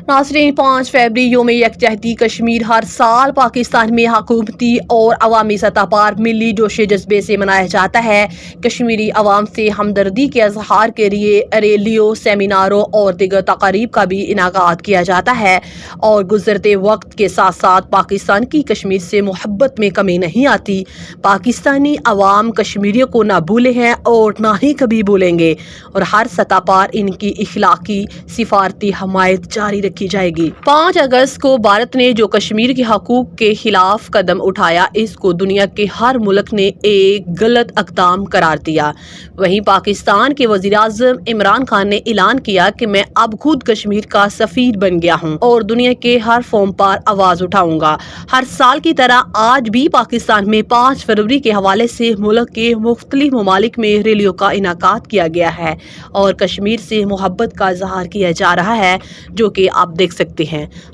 नाज़रीन, 5 फरवरी यौम यकजहती कश्मीर हर साल पाकिस्तान में हुकूमती और अवामी सतह पर मिली जोश जज्बे से मनाया जाता है। कश्मीरी अवाम से हमदर्दी के इजहार के लिए रैलियों, सेमिनारों और दीगर तकारीब का भी इनाकात किया जाता है और गुजरते वक्त के साथ साथ पाकिस्तान की कश्मीर से मोहब्बत में कमी नहीं आती। पाकिस्तानी अवाम कश्मीरियों को ना भूले हैं और ना ही कभी भूलेंगे और हर सतह पर इनकी इखलाकी सिफारती हमायत जारी की जाएगी। 5 अगस्त को भारत ने जो कश्मीर के हकूक के खिलाफ कदम उठाया, इसको दुनिया के हर मुल्क ने एक गलत इक़दाम करार दिया। वहीं पाकिस्तान के वज़ीर-ए-आज़म इमरान खान ने ऐलान किया कि मैं अब खुद कश्मीर का सफ़ीर बन गया हूं और दुनिया के हर फोरम पर आवाज़ उठाऊंगा। हर साल की तरह आज भी पाकिस्तान में 5 फरवरी के हवाले से मुल्क के मुख्तलिफ ममालिक में रैलियों का इनाकात किया गया है और कश्मीर से मोहब्बत का इजहार किया जा रहा है, जो कि आप देख सकते हैं।